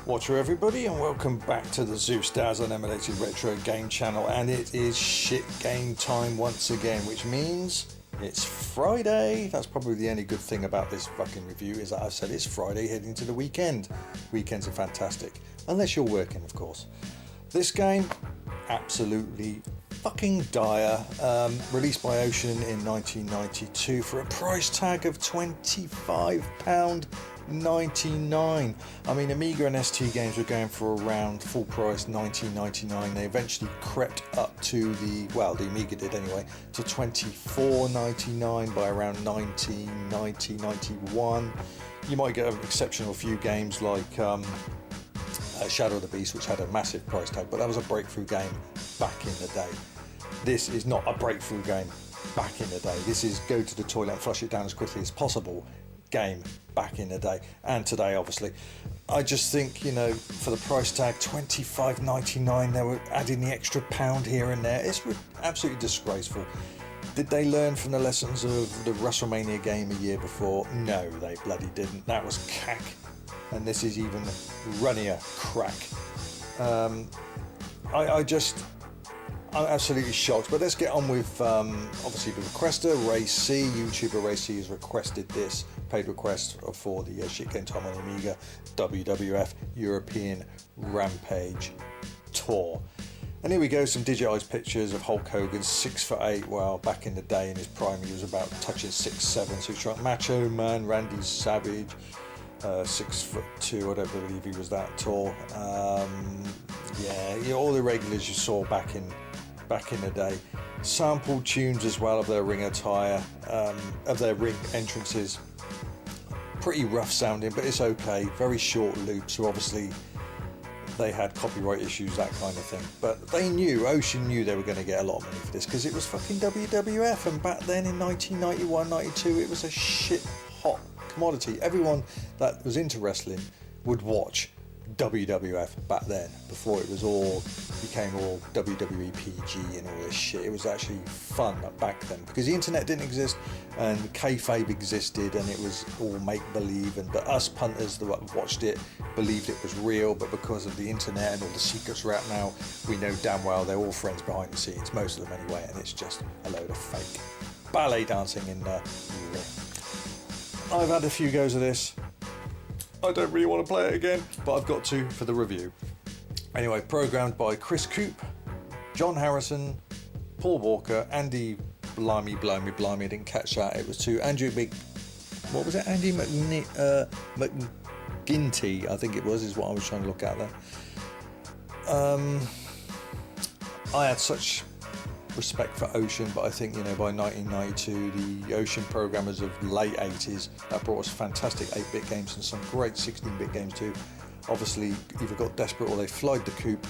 Watcher everybody, and welcome back to the Zeusdaz Unemulated Retro Game Channel, and it is shit game time once again, which means it's Friday. That's probably the only good thing about this fucking review, is that I've said it's Friday heading to the weekend. Weekends are fantastic, unless you're working, of course. This game, absolutely fucking dire, released by Ocean in 1992 for a price tag of £25.99. I mean, Amiga and ST games were going for around full price $19.99. They eventually crept up to the Amiga did anyway, to $24.99 by around 1990-91. You might get an exceptional few games like Shadow of the Beast, which had a massive price tag, but that was a breakthrough game back in the day. This is not a breakthrough game back in the day. This is go to the toilet and flush it down as quickly as possible game back in the day, and today obviously. I just think, you know, for the price tag $25.99, they were adding the extra pound here and there. It's absolutely disgraceful. Did they learn from the lessons of the WrestleMania game a year before? No, they bloody didn't. That was cack, and this is even runnier crack. I'm absolutely shocked, but let's get on with obviously the requester, Ray C. YouTuber Ray C has requested this, paid request for the shit game time on Amiga, WWF European Rampage Tour. And here we go, some digitized pictures of Hulk Hogan, 6'8". Well, back in the day in his prime, he was about touching 6'7". So he's trying Macho Man, Randy Savage, 6'2", I don't believe he was that tall. Yeah, all the regulars you saw back in the day. Sampled tunes as well of their ring attire, of their ring entrances. Pretty rough sounding, but it's okay. Very short loops, so obviously they had copyright issues, that kind of thing. But they knew, Ocean knew they were going to get a lot of money for this, because it was fucking WWF, and back then in 1991, 92, it was a shit hot commodity. Everyone that was into wrestling would watch WWF back then, before it was became all WWE PG and all this shit. It was actually fun back then, because the internet didn't exist and kayfabe existed, and it was all make-believe, but us punters that watched it believed it was real. But because of the internet and all the secrets are out now, we know damn well they're all friends behind the scenes, most of them anyway, and it's just a load of fake ballet dancing in the ring. I've had a few goes of this. I don't really want to play it again, but I've got to for the review. Anyway, programmed by Chris Coop, John Harrison, Paul Walker, Andy Blimey, I didn't catch that. It was to Andrew Andy McGinty, I think it was, is what I was trying to look at there. I had such respect for Ocean, but I think, you know, by 1992 the Ocean programmers of late 80s that brought us fantastic 8-bit games and some great 16-bit games too, obviously either got desperate or they flied the coop,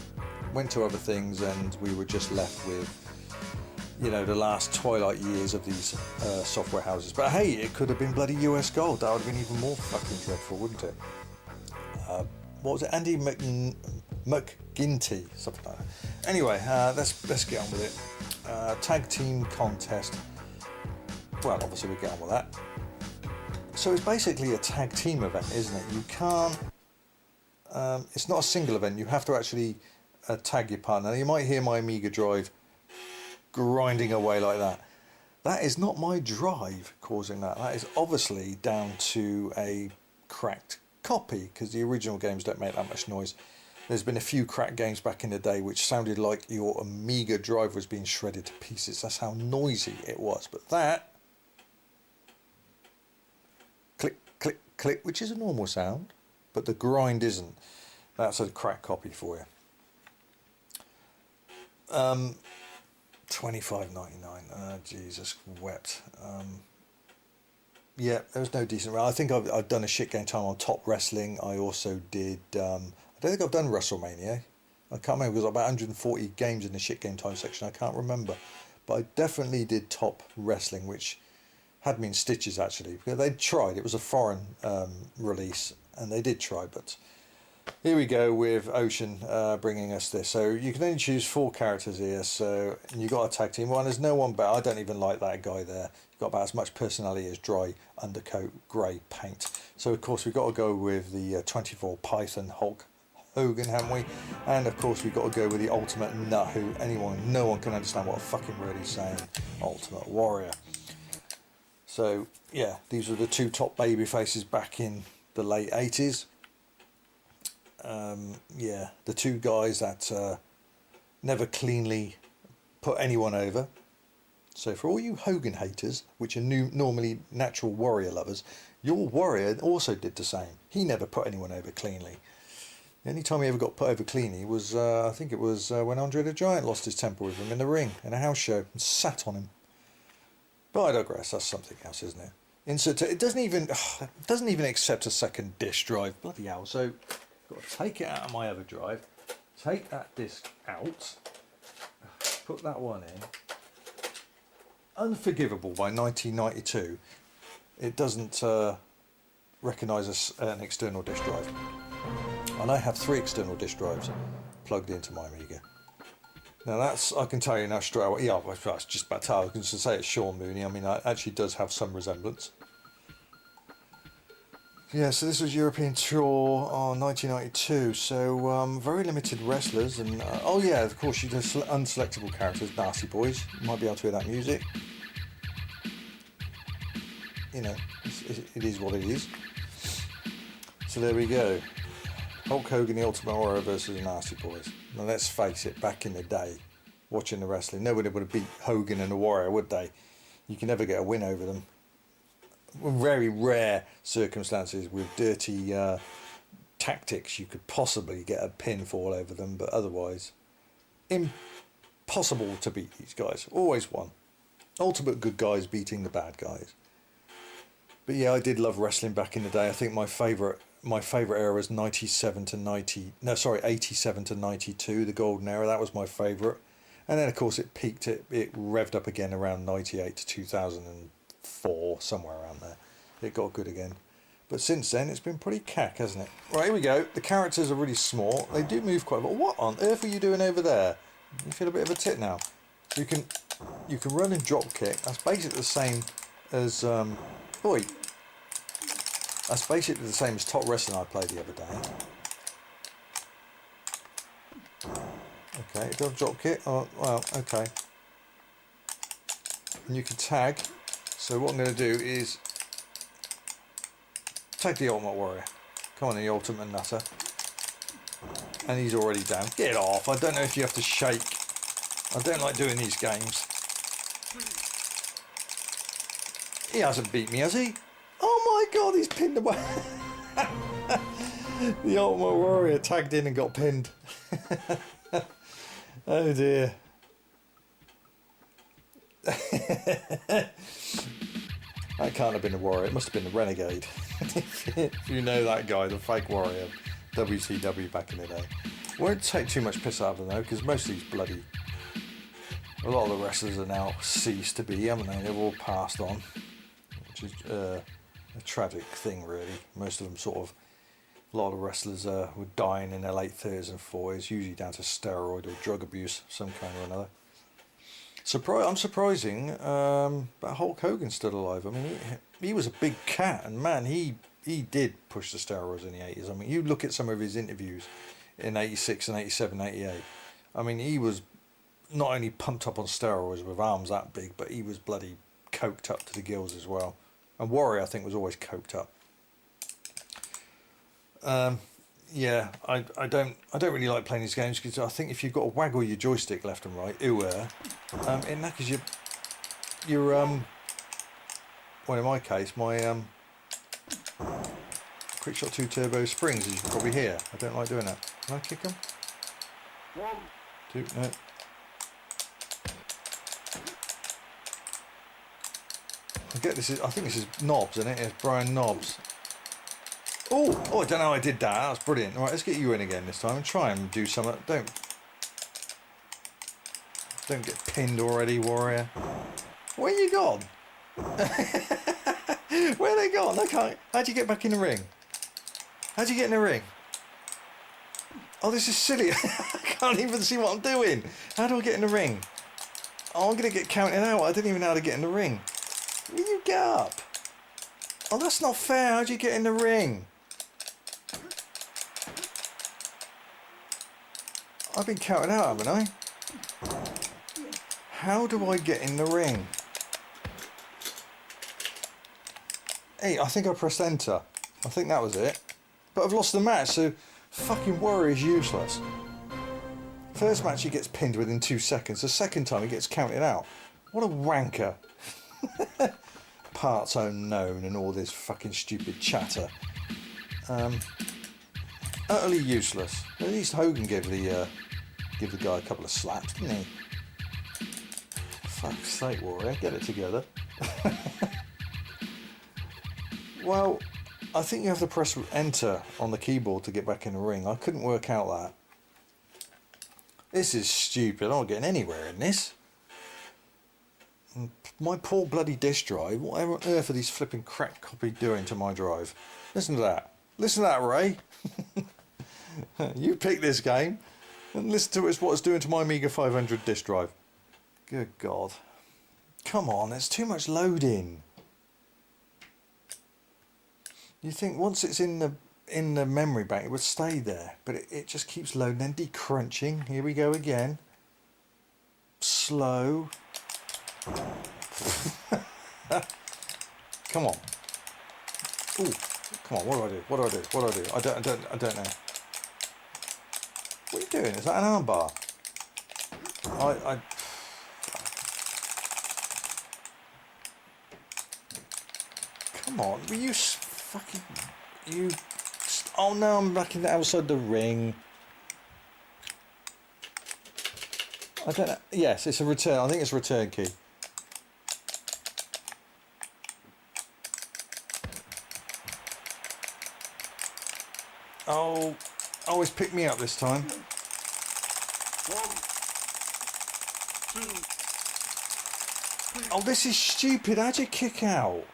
went to other things, and we were just left with, you know, the last twilight years of these software houses. But hey, it could have been bloody US Gold. That would have been even more fucking dreadful, wouldn't it? What was it? Andy McGinty, something like that. Anyway, let's get on with it. Tag team contest. Well, obviously we get on with that. So it's basically a tag team event, isn't it? You can't. It's not a single event. You have to actually tag your partner. Now, you might hear my Amiga drive grinding away like that. That is not my drive causing that. That is obviously down to a cracked copy, because the original games don't make that much noise. There's been a few cracked games back in the day which sounded like your Amiga drive was being shredded to pieces. That's how noisy it was. But that click, click, click, which is a normal sound, but the grind isn't. That's a cracked copy for you. $25.99. Jesus wept. Yeah, there was no decent. I think I've done a shit game time on Top Wrestling. I also did. I don't think I've done WrestleMania. I can't remember. There's about 140 games in the shit game time section. I can't remember, but I definitely did Top Wrestling, which had me in stitches actually, because they'd tried. It was a foreign release, and they did try, but here we go with Ocean bringing us this. So you can only choose 4 characters here, so you got a tag team one. There's no one better. I don't even like that guy there. He's got about as much personality as dry undercoat grey paint. So of course we've got to go with the 24 Python Hulk Hogan, haven't we? And of course we've got to go with the ultimate nut who no one can understand what a fucking word he's saying. Ultimate Warrior. So yeah, these were the 2 top baby faces back in the late 80s. Yeah, the 2 guys that never cleanly put anyone over. So for all you Hogan haters, which are normally natural Warrior lovers, your Warrior also did the same. He never put anyone over cleanly. The only time he ever got put over cleanly was, I think it was when Andre the Giant lost his temper with him in the ring in a house show and sat on him. But I digress, that's something else, isn't it? Insert. It doesn't even accept a second disk drive. Bloody hell! So got to take it out of my other drive, take that disc out, put that one in. Unforgivable by 1992. It doesn't recognise an external disk drive, and I have 3 external disk drives plugged into my Amiga. Now that's, I can tell you now straight away, yeah, I was just about to tell, I can just say it's Sean Mooney. I mean, it actually does have some resemblance. Yeah, so this was European Tour on 1992, so very limited wrestlers, and oh yeah, of course you do unselectable characters, Nasty Boys, you might be able to hear that music. You know, it is what it is. So there we go. Hulk Hogan, the Ultimate Warrior versus the Nasty Boys. Now let's face it, back in the day, watching the wrestling, nobody would have beat Hogan and the Warrior, would they? You can never get a win over them. Very rare circumstances with dirty tactics you could possibly get a pinfall over them, but otherwise impossible to beat these guys. Always won. Ultimate good guys beating the bad guys. But yeah, I did love wrestling back in the day. I think my favourite era was 87 to 92, the golden era. That was my favourite. And then of course it peaked, it revved up again around 98 to 2004, somewhere around there. It got good again. But since then it's been pretty cack, hasn't it? Right, here we go. The characters are really small. They do move quite well. What on earth are you doing over there? You feel a bit of a tit now. You can run and drop kick. That's basically the same as that's basically the same as Top Wrestling I played the other day. Okay, it does drop kick. Oh, well, okay. And you can tag. So what I'm going to do is tag the Ultimate Warrior. Come on, the Ultimate Nutter. And he's already down. Get off. I don't know if you have to shake. I don't like doing these games. He hasn't beat me, has he? Oh my god, he's pinned away. The Ultimate Warrior tagged in and got pinned. Oh dear. That can't have been the Warrior, it must have been the Renegade. If you know that guy, the fake Warrior, WCW back in the day. Won't take too much piss out of them though, because most of these bloody... A lot of the wrestlers are now ceased to be, haven't they? They've all passed on. Which is a tragic thing, really. Most of them sort of... A lot of wrestlers were dying in their late 30s and 40s, usually down to steroid or drug abuse, some kind or another. I'm surprising that Hulk Hogan's still alive. I mean, he was a big cat, and man, he did push the steroids in the 80s. I mean, you look at some of his interviews in 86 and 87, 88. I mean, he was not only pumped up on steroids with arms that big, but he was bloody coked up to the gills as well. And Warrior, I think, was always coked up. Yeah, I don't really like playing these games because I think if you've got to waggle your joystick left and right, it knackers your well, in my case, my Quickshot 2 Turbo springs, as you can probably hear. I don't like doing that. Can I kick them? 1, 2, no. I think this is Knobs, isn't it? It's Brian Knobs. Oh, I don't know how I did that. That's brilliant. All right, let's get you in again this time and try and do something. Don't get pinned already, Warrior. Where you gone? Where are they gone? I can't. How'd you get back in the ring? How'd you get in the ring? Oh, this is silly. I can't even see what I'm doing. How do I get in the ring? Oh, I'm going to get counted out. I didn't even know how to get in the ring. Will you get up? Oh, that's not fair. How'd you get in the ring? I've been counted out, haven't I? How do I get in the ring? Hey, I think I pressed enter. I think that was it. But I've lost the match, so fucking worry is useless. First match he gets pinned within 2 seconds. The second time he gets counted out. What a wanker. Parts unknown and all this fucking stupid chatter. Utterly useless. At least Hogan gave the guy a couple of slaps, didn't he? Fuck's sake, Warrior, get it together. Well, I think you have to press enter on the keyboard to get back in the ring. I couldn't work out that. This is stupid. I'm not getting anywhere in this. My poor bloody disk drive. Whatever on earth are these flipping crack copy doing to my drive? Listen to that. Listen to that, Ray. You pick this game and listen to what it's doing to my Amiga 500 disk drive. Good God. Come on, there's too much loading. You think once it's in the memory bank it would stay there, but it just keeps loading, then decrunching. Here we go again. Slow. Come on. Ooh, come on, what do I do? What do I do? What do I do? I don't know. What are you doing? Is that an armbar? Come on, will you fucking... You... Oh no, I'm back in the outside the ring. I don't know. Yes, it's a return. I think it's a return key. Oh, it's picked me up this time. 1, 2, 3. Oh, this is stupid. How'd you kick out?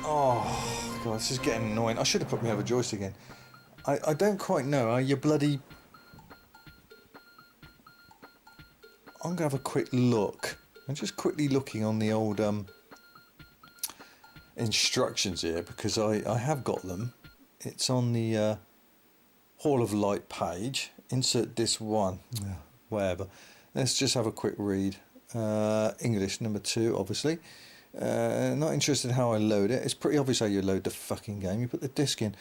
Oh, God, this is getting annoying. I should have put me over joystick again. I don't quite know. Are you bloody... I'm going to have a quick look. I'm just quickly looking on the old instructions here because I have got them. It's on the Hall of Light page. Insert disc 1. Whatever. Let's just have a quick read. English number 2, obviously. Not interested in how I load it. It's pretty obvious how you load the fucking game. You put the disc in.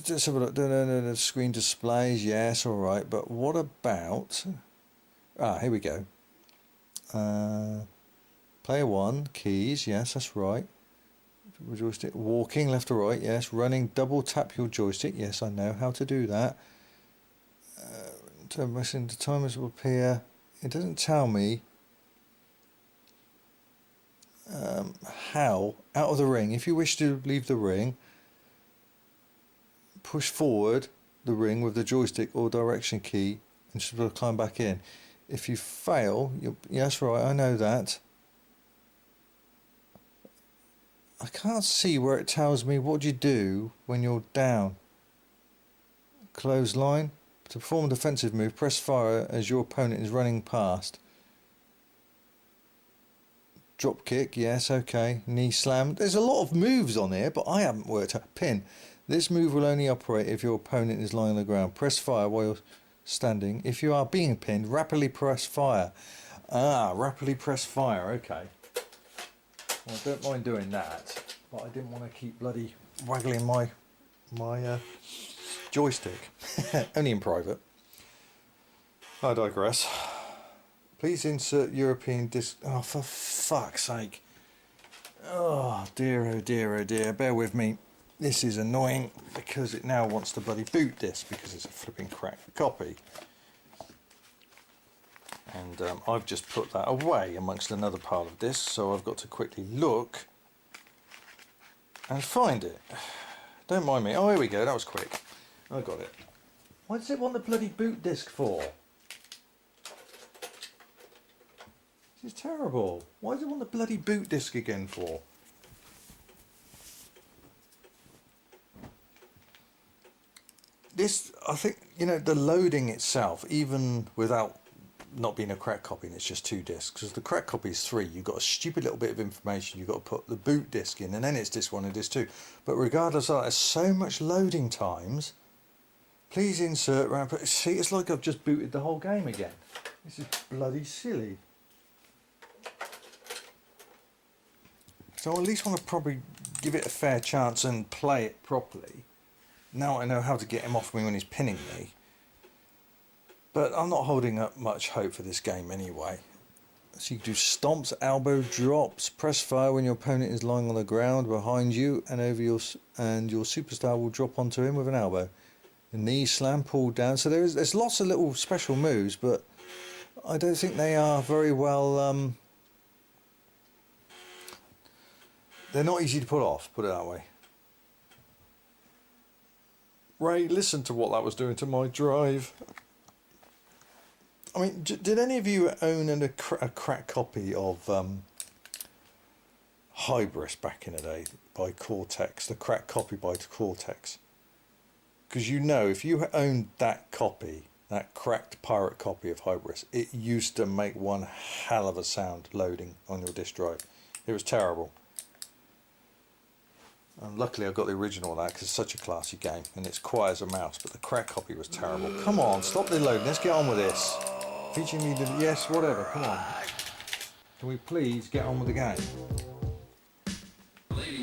Just have a look. The screen displays. Yes, all right. But what about... here we go. Player 1, keys. Yes, that's right. Joystick. Walking left to right. Yes. Running. Double tap your joystick. Yes, I know how to do that. The timers will appear. It doesn't tell me how out of the ring. If you wish to leave the ring, push forward the ring with the joystick or direction key and should be able to climb back in. If you fail, yes, right, I know that. I can't see where it tells me what you do when you're down. Clothesline. To perform a defensive move, press fire as your opponent is running past. Drop kick, yes, okay. Knee slam. There's a lot of moves on here, but I haven't worked out. Pin. This move will only operate if your opponent is lying on the ground. Press fire while you're standing. If you are being pinned, rapidly press fire. Rapidly press fire, okay. Well, I don't mind doing that, but I didn't want to keep bloody waggling my joystick. Only in private. I digress. Please insert European disc. Oh, for fuck's sake. Oh dear, oh dear, oh dear. Bear with me. This is annoying because it now wants to bloody boot this because it's a flipping cracked copy. And I've just put that away amongst another pile of discs, so I've got to quickly look and find it. Don't mind me. Oh, here we go. That was quick. I got it. Why does it want the bloody boot disc for? This is terrible. Why does it want the bloody boot disc again for? This, I think, you know, the loading itself, even without not being a cracked copy and it's just 2 discs, because the cracked copy is 3, you've got a stupid little bit of information, you've got to put the boot disc in, and then it's disc 1 and disc 2. But regardless of that, there's so much loading times. Please insert Rampage. See, it's like I've just booted the whole game again. This is bloody silly. So I at least want to probably give it a fair chance and play it properly. Now I know how to get him off me when he's pinning me. But I'm not holding up much hope for this game anyway. So you can do stomps, elbow drops, press fire when your opponent is lying on the ground behind you and over your superstar will drop onto him with an elbow. The knee slam, pull down. So there's lots of little special moves, but I don't think they are very well. They're not easy to pull off, put it that way. Ray, listen to what that was doing to my drive. I mean, did any of you own a cracked copy of Hybris back in the day by Cortex, the cracked copy by Cortex? Because you know, if you owned that copy, that cracked pirate copy of Hybris, it used to make one hell of a sound loading on your disk drive. It was terrible. Luckily I got the original of that because it's such a classy game and it's quiet as a mouse, but the cracked copy was terrible. Come on, stop the loading, let's get on with this. Teaching me to, yes, whatever, come on. Can we please get on with the game?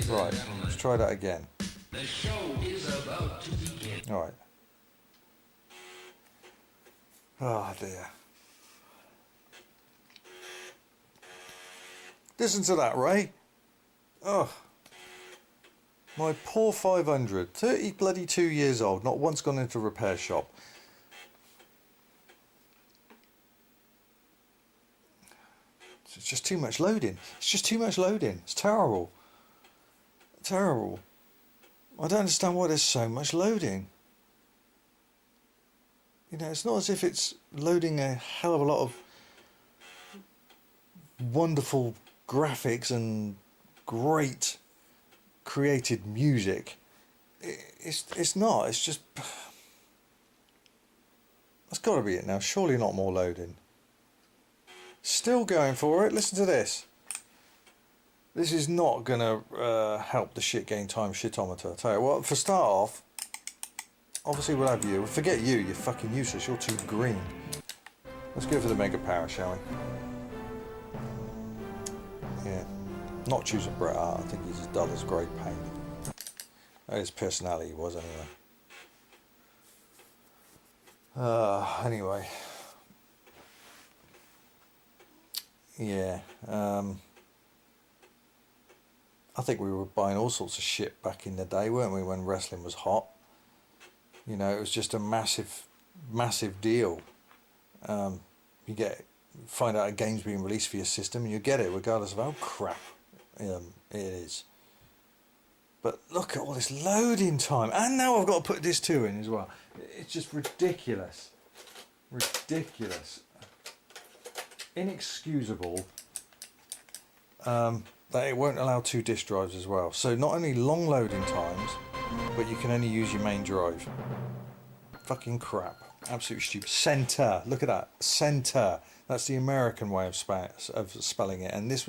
Right, let's try that again. The show is about to begin. Alright. Oh dear. Listen to that, Ray. Oh. My poor 500, 30 bloody 2 years old, not once gone into a repair shop. It's just too much loading. It's just too much loading. It's terrible. Terrible. I don't understand why there's so much loading. You know, it's not as if it's loading a hell of a lot of wonderful graphics and great created music. It's not. It's just. That's got to be it now. Surely not more loading. Still going for it. Listen to this. This is not going to help the shit game time shitometer. I'll tell you what, for start off, obviously we'll have you. Forget you, you're fucking useless. You're too green. Let's go for the mega power, shall we? Yeah. Not choosing Bret Hart. I think he's as dull as great pain. His personality was anyway. Anyway. Yeah. I think we were buying all sorts of shit back in the day, weren't we, when wrestling was hot? You know, it was just a massive, massive deal. You find out a game's being released for your system and you get it regardless of how crap it is. But look at all this loading time. And now I've got to put this 2 in as well. It's just ridiculous. Ridiculous. Inexcusable. That it won't allow 2 disk drives as well. So not only long loading times, but you can only use your main drive. Fucking crap. Absolutely stupid. Center. Look at that. Center. That's the American way of spelling it. And this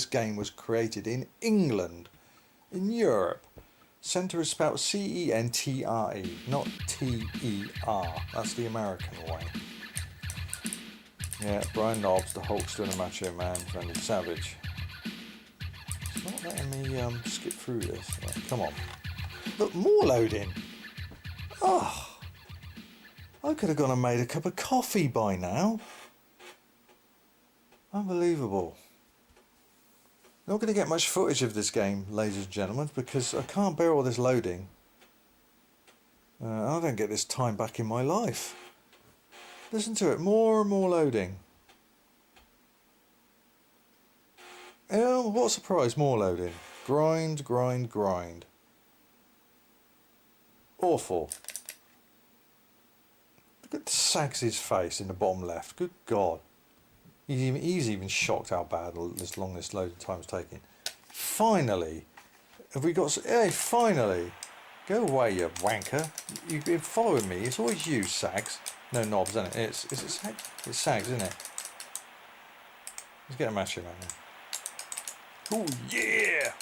game was created in England, in Europe. Center is spelled C-E-N-T-R-E, not T-E-R. That's the American way. Yeah, Brian Knobs, the Hulkster and the Macho Man, Randy Savage. It's not letting me skip through this. Right, come on. Look, more loading. Oh, I could have gone and made a cup of coffee by now. Unbelievable. Not going to get much footage of this game, ladies and gentlemen, because I can't bear all this loading. I don't get this time back in my life. Listen to it, more and more loading. Oh, what a surprise, more loading. Grind, grind, grind. Awful. Look at Sags's face in the bottom left, good God. He's even shocked how bad this long this loading time's taking. Finally, have we got? Hey, finally, go away, you wanker! You've been following me. It's always you, Sags. No knobs, isn't it? Is it Sags? It's Sags, isn't it? Let's get a match in on him. Oh yeah!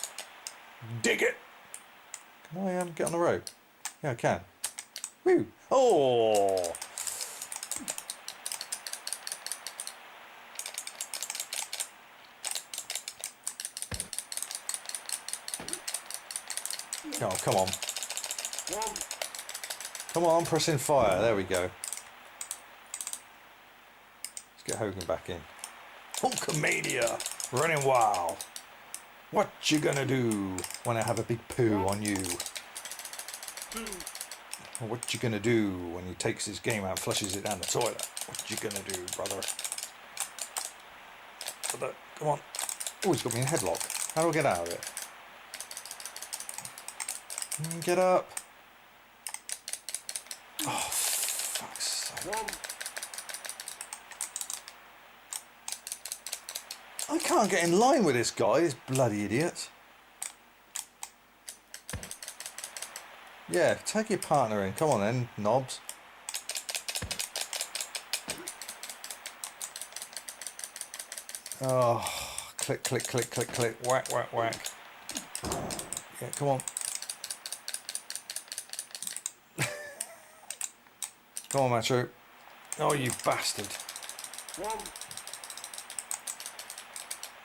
Dig it! Can I get on the rope? Yeah, I can. Woo! Oh! Oh, come on. Come on, pressing fire. There we go. Let's get Hogan back in. Hulkamania! Running wild. What you gonna do when I have a big poo on you? What you gonna do when he takes his game out and flushes it down the toilet? What you gonna do, brother? Brother, come on. Oh, he's got me in a headlock. How do I get out of it? Get up. Oh, fuck's sake. I can't get in line with this guy, this bloody idiot. Yeah, take your partner in. Come on then, knobs. Oh, click, click, click, click, click. Whack, whack, whack. Yeah, come on. Come on, Macho. Oh, you bastard.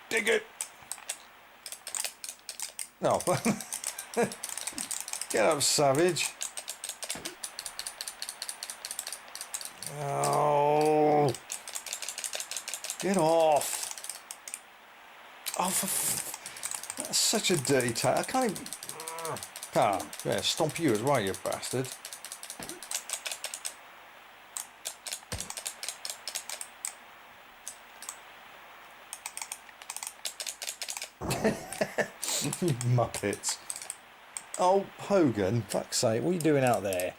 Dig it. No. Get up, savage. Oh. Get off. Oh, that's such a dirty tag. I can't even... Ah, yeah, stomp you as well, you bastard. You muppets. Oh, Hogan, fuck's sake, what are you doing out there?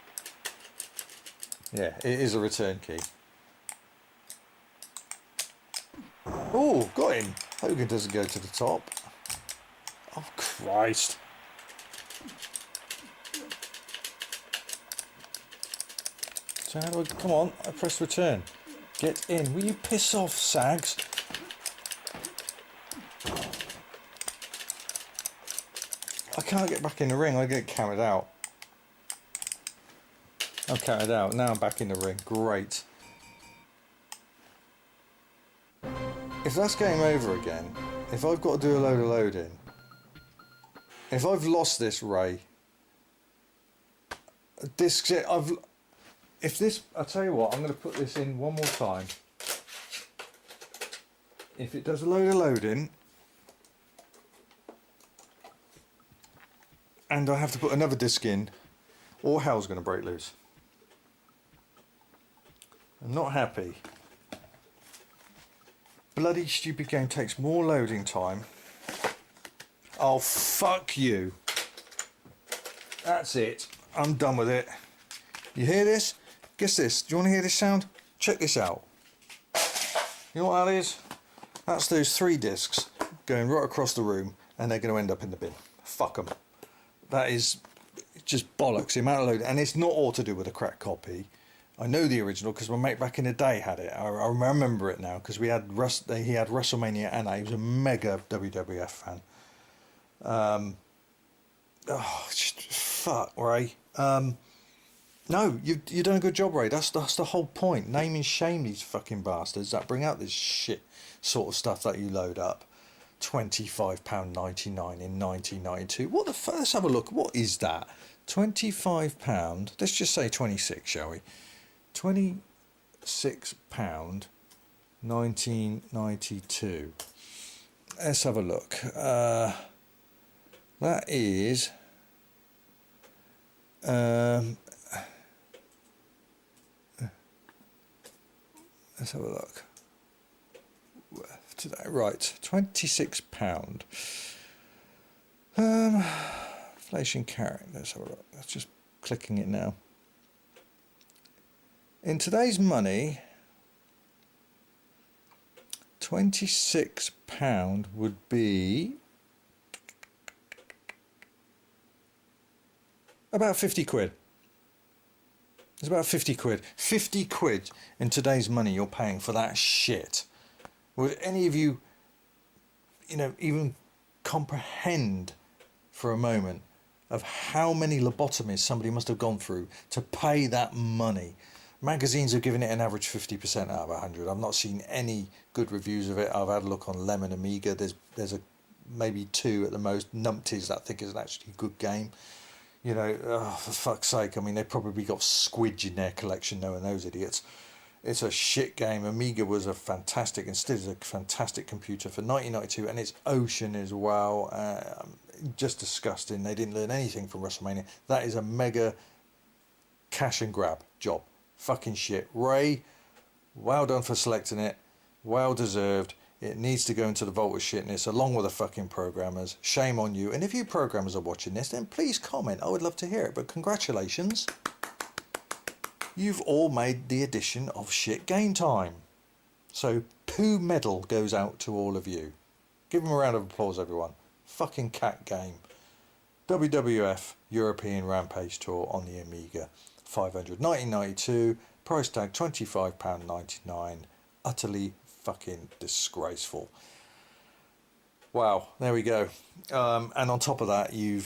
Yeah, it is a return key. Oh, got him. Hogan doesn't go to the top. Oh, Christ. So how do I... Come on, I press return. Get in. Will you piss off, Sags? I can't get back in the ring, I get counted out. I'm counted out, now I'm back in the ring, great. If that's game over again, if I've got to do a load of loading, if I've lost this, Ray, I'll tell you what, I'm going to put this in one more time. If it does a load of loading, and I have to put another disc in, all hell's going to break loose. I'm not happy. Bloody stupid game takes more loading time. Oh, fuck you. That's it. I'm done with it. You hear this? Guess this. Do you want to hear this sound? Check this out. You know what that is? That's those 3 discs going right across the room, and they're going to end up in the bin. Fuck them. That is just bollocks, the amount of load, and it's not all to do with a cracked copy. I know the original because my mate back in the day had it. I remember it now because he had WrestleMania and he was a mega WWF fan. Just fuck, Ray. No, you've done a good job, Ray. That's the whole point. Name and shame these fucking bastards that bring out this shit sort of stuff that you load up. £25.99 in 1992. What the fuck? Let's have a look. What is that? £25. Let's just say 26, shall we? £26, 1992. Let's have a look. That is. Let's have a look. Today, right, £26. Inflation carrying. Let's have a look. Let's just clicking it now. In today's money, £26 would be about 50 quid. It's about 50 quid. 50 quid in today's money you're paying for that shit. Would any of you, even comprehend for a moment of how many lobotomies somebody must have gone through to pay that money? Magazines have given it an average 50% out of 100. I've not seen any good reviews of it. I've had a look on Lemon Amiga. There's maybe 2 at the most numpties that I think is an actually good game. For fuck's sake, I mean, they've probably got Squidge in their collection, knowing those idiots. It's a shit game. Amiga was a fantastic, and still is a fantastic computer for 1992, and it's Ocean as well. Just disgusting. They didn't learn anything from WrestleMania. That is a mega cash and grab job. Fucking shit. Ray, well done for selecting it. Well deserved. It needs to go into the vault of shitness along with the fucking programmers. Shame on you. And if you programmers are watching this, then please comment. I would love to hear it. But congratulations. You've all made the edition of Shit Game Time. So poo medal goes out to all of you. Give them a round of applause, everyone. Fucking cat game. WWF European Rampage Tour on the Amiga. 500. 1992. Price tag £25.99. Utterly fucking disgraceful. Wow, there we go. And on top of that, you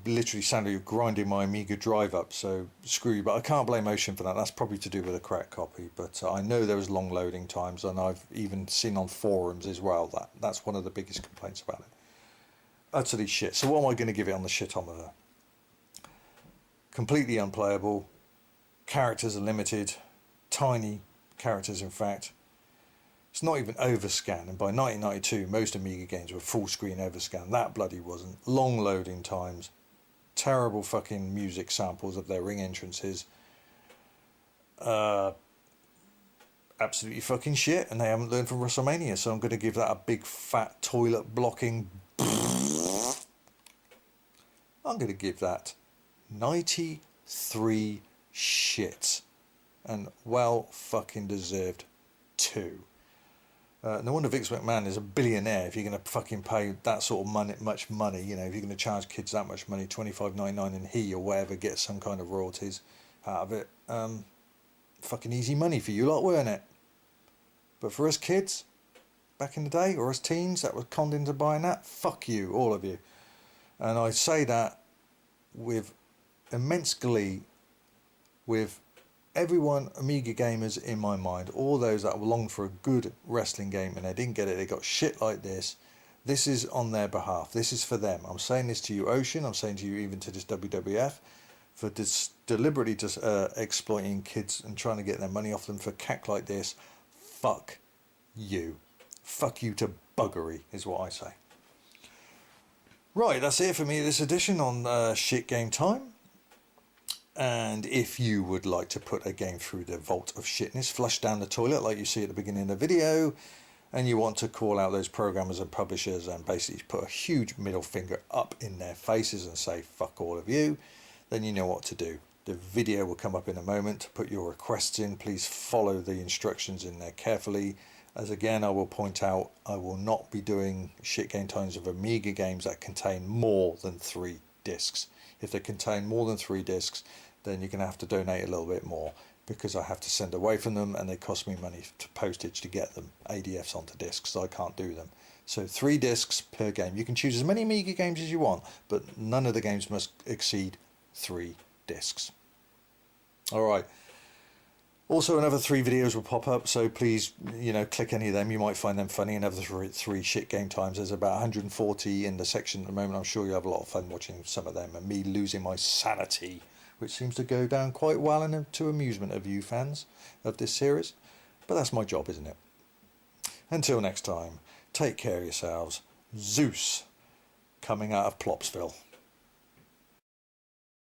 literally sounded you're grinding my Amiga drive up, so screw you. But I can't blame Ocean for that. That's probably to do with a cracked copy. But I know there was long loading times, and I've even seen on forums as well that's one of the biggest complaints about it. Utterly shit. So what am I going to give it on the shitometer? Completely unplayable. Characters are limited. Tiny characters, in fact. It's not even overscan, and by 1992 most Amiga games were full screen overscan. That bloody wasn't. Long loading times, terrible fucking music samples of their ring entrances, absolutely fucking shit, and they haven't learned from WrestleMania, so I'm going to give that a big fat toilet blocking. I'm going to give that 93 shits, and well fucking deserved too. No wonder Vince McMahon is a billionaire if you're going to fucking pay that sort of much money. If you're going to charge kids that much money, $25.99, and he or whatever gets some kind of royalties out of it. Fucking easy money for you lot, weren't it? But for us kids, back in the day, or us teens that were conned into buying that, fuck you, all of you. And I say that with immense glee, with everyone, Amiga gamers in my mind, all those that longed for a good wrestling game and they didn't get it, they got shit like this. This is on their behalf. This is for them. I'm saying this to you, Ocean. I'm saying to you, even to this WWF, for deliberately just exploiting kids and trying to get their money off them for cack like this. Fuck you. Fuck you to buggery, is what I say. Right, that's it for me this edition on Shit Game Time. And if you would like to put a game through the vault of shitness, flush down the toilet like you see at the beginning of the video, and you want to call out those programmers and publishers and basically put a huge middle finger up in their faces and say fuck all of you, then you know what to do. The video will come up in a moment to put your requests in. Please follow the instructions in there carefully. As again, I will point out, I will not be doing Shit Game Times of Amiga games that contain more than 3 discs. If they contain more than 3 discs, then you're going to have to donate a little bit more, because I have to send away from them and they cost me money to postage to get them ADFs onto discs, so I can't do them. So 3 discs per game. You can choose as many Amiga games as you want, but none of the games must exceed 3 discs. Alright. Also, another 3 videos will pop up, so please, click any of them. You might find them funny. Another 3 Shit Game Times. There's about 140 in the section at the moment. I'm sure you'll have a lot of fun watching some of them and me losing my sanity, which seems to go down quite well and to amusement of you fans of this series. But that's my job, isn't it? Until next time, take care of yourselves. Zeus, coming out of Plopsville.